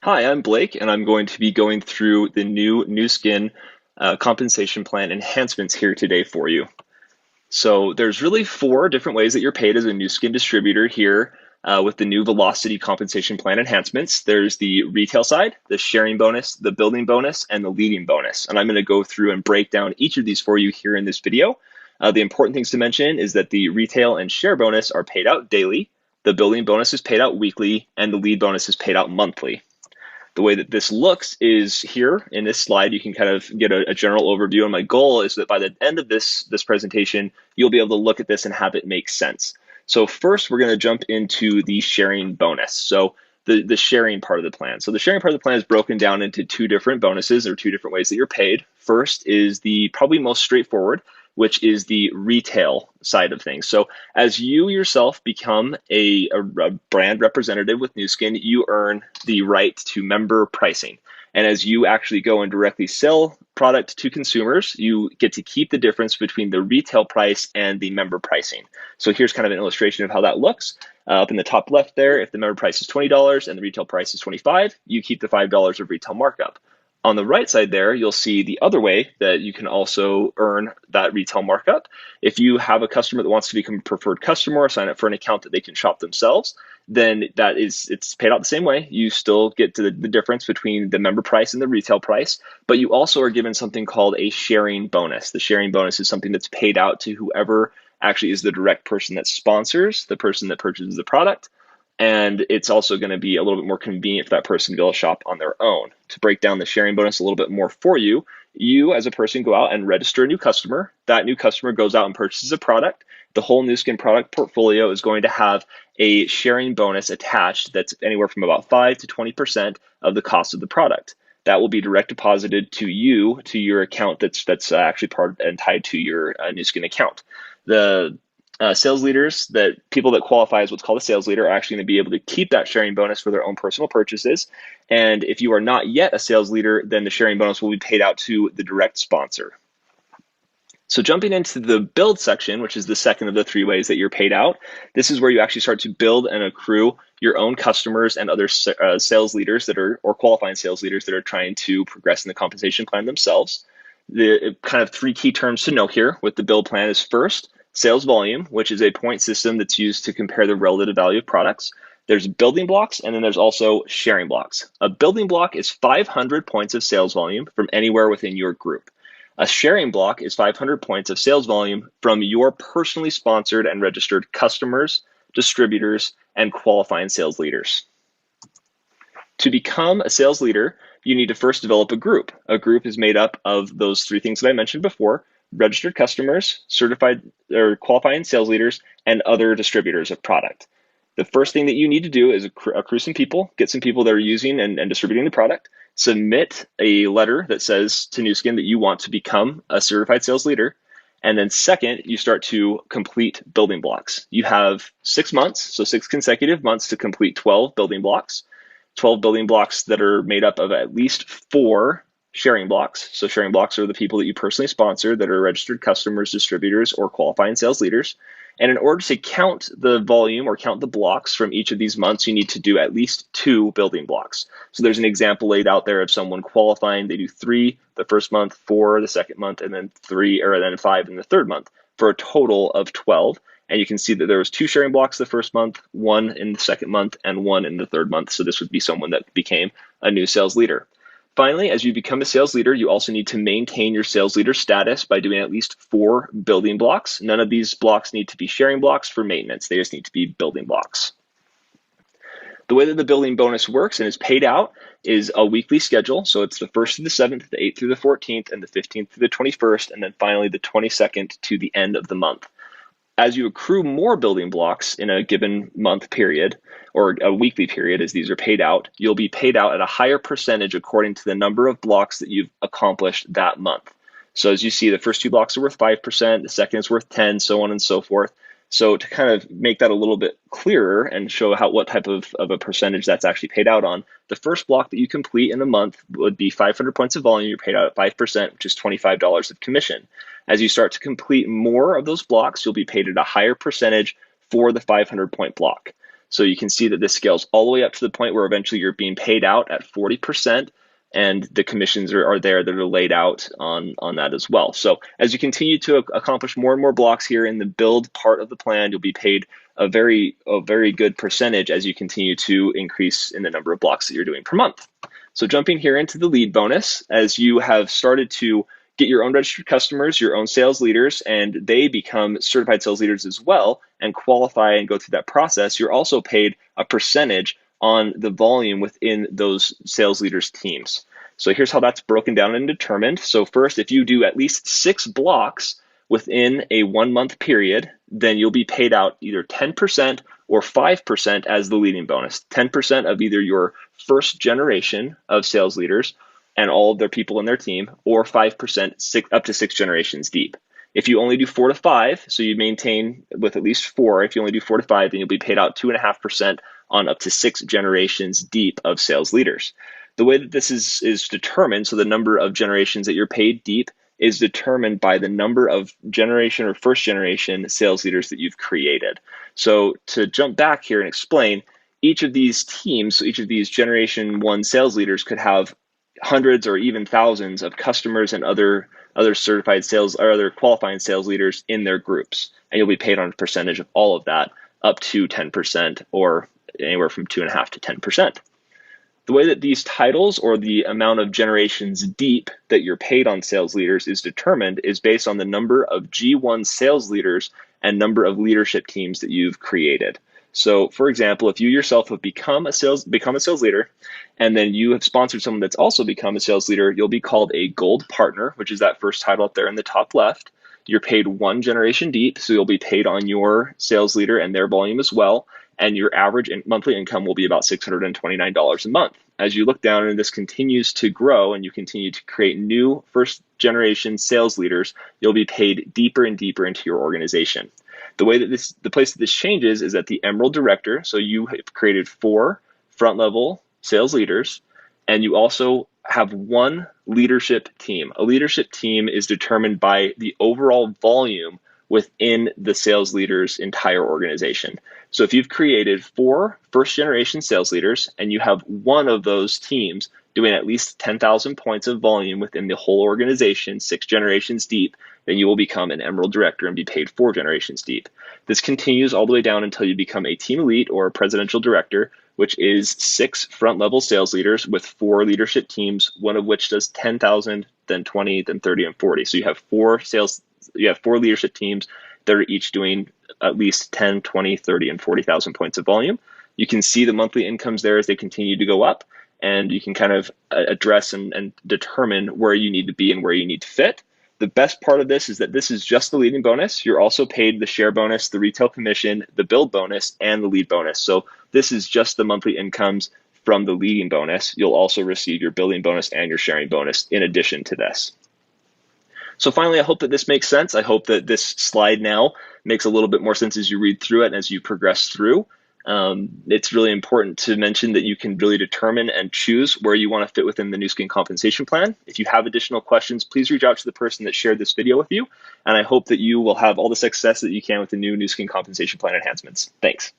Hi, I'm Blake, and I'm going to be going through the new Skin compensation plan enhancements here today for you. So there's really four different ways that you're paid as a new Skin distributor here with the new Velocity compensation plan enhancements. There's the retail side, the sharing bonus, the building bonus, and the leading bonus. And I'm going to go through and break down each of these for you here in this video. The important things to mention is that the retail and share bonus are paid out daily, the building bonus is paid out weekly, and the lead bonus is paid out monthly. The way that this looks is here in this slide. You can kind of get a general overview. And my goal is that by the end of this presentation, you'll be able to look at this and have it make sense. So first, we're going to jump into the sharing bonus. So the sharing part of the plan. So the sharing part of the plan is broken down into two different bonuses or two different ways that you're paid. First is the probably most straightforward, which is the retail side of things. So as you yourself become a brand representative with Nu Skin, you earn the right to member pricing. And as you actually go and directly sell product to consumers, you get to keep the difference between the retail price and the member pricing. So here's kind of an illustration of how that looks. Up in the top left there, if the member price is $20 and the retail price is $25, you keep the $5 of retail markup. On the right side there, you'll see the other way that you can also earn that retail markup. If you have a customer that wants to become a preferred customer or sign up for an account that they can shop themselves, then it's paid out the same way. You still get to the difference between the member price and the retail price, but you also are given something called a sharing bonus. The sharing bonus is something that's paid out to whoever actually is the direct person that sponsors the person that purchases the product. And it's also going to be a little bit more convenient for that person to be able to shop on their own. To break down the sharing bonus a little bit more for you, you as a person go out and register a new customer. That new customer goes out and purchases a product. The whole Nu Skin product portfolio is going to have a sharing bonus attached that's anywhere from about 5 to 20% of the cost of the product. That will be direct deposited to you, to your account that's actually part and tied to your Nu Skin account. The sales leaders, that people that qualify as what's called a sales leader, are actually going to be able to keep that sharing bonus for their own personal purchases. And if you are not yet a sales leader, then the sharing bonus will be paid out to the direct sponsor. So jumping into the build section, which is the second of the three ways that you're paid out, this is where you actually start to build and accrue your own customers and other sales leaders that are, or qualifying sales leaders that are trying to progress in the compensation plan themselves. The kind of three key terms to know here with the build plan is first, sales volume, which is a point system that's used to compare the relative value of products. There's building blocks, and then there's also sharing blocks. A building block is 500 points of sales volume from anywhere within your group. A sharing block is 500 points of sales volume from your personally sponsored and registered customers, distributors, and qualifying sales leaders. To become a sales leader, you need to first develop a group. A group is made up of those three things that I mentioned before: registered customers, certified or qualifying sales leaders, and other distributors of product. The first thing that you need to do is accrue some people, get some people that are using and distributing the product, submit a letter that says to Nu Skin that you want to become a certified sales leader. And then second, you start to complete building blocks. You have 6 months, so 6 consecutive months to complete 12 building blocks. 12 building blocks that are made up of at least 4 sharing blocks. So sharing blocks are the people that you personally sponsor that are registered customers, distributors, or qualifying sales leaders. And in order to count the volume or count the blocks from each of these months, you need to do at least 2 building blocks. So there's an example laid out there of someone qualifying. They do 3 the first month, 4 the second month, and then 5 in the third month for a total of 12. And you can see that there was 2 sharing blocks the first month, 1 in the second month, and 1 in the third month. So this would be someone that became a new sales leader. Finally, as you become a sales leader, you also need to maintain your sales leader status by doing at least 4 building blocks. None of these blocks need to be sharing blocks for maintenance. They just need to be building blocks. The way that the building bonus works and is paid out is a weekly schedule. So it's the 1st through the 7th, the 8th through the 14th, and the 15th through the 21st, and then finally the 22nd to the end of the month. As you accrue more building blocks in a given month period, or a weekly period as these are paid out, you'll be paid out at a higher percentage according to the number of blocks that you've accomplished that month. So as you see, the first 2 blocks are worth 5%, the second is worth 10, so on and so forth. So to kind of make that a little bit clearer and show what type of a percentage that's actually paid out on, the first block that you complete in a month would be 500 points of volume. You're paid out at 5%, which is $25 of commission. As you start to complete more of those blocks, you'll be paid at a higher percentage for the 500 point block. So you can see that this scales all the way up to the point where eventually you're being paid out at 40%, and the commissions are there that are laid out on that as well. So as you continue to accomplish more and more blocks here in the build part of the plan, you'll be paid a very good percentage as you continue to increase in the number of blocks that you're doing per month. So jumping here into the lead bonus, as you have started to get your own registered customers, your own sales leaders, and they become certified sales leaders as well and qualify and go through that process, you're also paid a percentage on the volume within those sales leaders' teams. So here's how that's broken down and determined. So first, if you do at least 6 blocks within a 1-month period, then you'll be paid out either 10% or 5% as the leading bonus. 10% of either your first generation of sales leaders and all of their people in their team, or 5% up to 6 generations deep. If you only do 4 to 5, so you maintain with at least 4, if you only do 4 to 5, then you'll be paid out 2.5% on up to 6 generations deep of sales leaders. The way that this is determined, so the number of generations that you're paid deep is determined by the number of generation or first generation sales leaders that you've created. So to jump back here and explain, each of these teams, so each of these generation 1 sales leaders could have hundreds or even thousands of customers and other certified sales or other qualifying sales leaders in their groups. And you'll be paid on a percentage of all of that up to 10% or anywhere from 2.5% to 10%. The way that these titles or the amount of generations deep that you're paid on sales leaders is determined is based on the number of G1 sales leaders and number of leadership teams that you've created. So for example, if you yourself have become a sales leader, and then you have sponsored someone that's also become a sales leader, you'll be called a gold partner, which is that first title up there in the top left. You're paid 1 generation deep, so you'll be paid on your sales leader and their volume as well. And your average monthly income will be about $629 a month. As you look down and this continues to grow and you continue to create new first generation sales leaders, you'll be paid deeper and deeper into your organization. The way that the place that this changes is that the Emerald Director, so you have created 4 front level sales leaders, and you also have 1 leadership team. A leadership team is determined by the overall volume within the sales leader's entire organization. So if you've created 4 first generation sales leaders and you have 1 of those teams doing at least 10,000 points of volume within the whole organization, 6 generations deep, then you will become an Emerald Director and be paid 4 generations deep. This continues all the way down until you become a Team Elite or a Presidential Director, which is 6 front level sales leaders with 4 leadership teams, one of which does 10,000, then 20, then 30, and 40. So you have 4 leadership teams that are each doing at least 10, 20, 30, and 40,000 points of volume. You can see the monthly incomes there as they continue to go up, and you can kind of address and determine where you need to be and where you need to fit. The best part of this is that this is just the leading bonus. You're also paid the share bonus, the retail commission, the build bonus, and the lead bonus. So this is just the monthly incomes from the leading bonus. You'll also receive your building bonus and your sharing bonus in addition to this. So finally, I hope that this makes sense. I hope that this slide now makes a little bit more sense as you read through it and as you progress through. It's really important to mention that you can really determine and choose where you want to fit within the Nu Skin compensation plan. If you have additional questions, please reach out to the person that shared this video with you. And I hope that you will have all the success that you can with the new Nu Skin compensation plan enhancements. Thanks.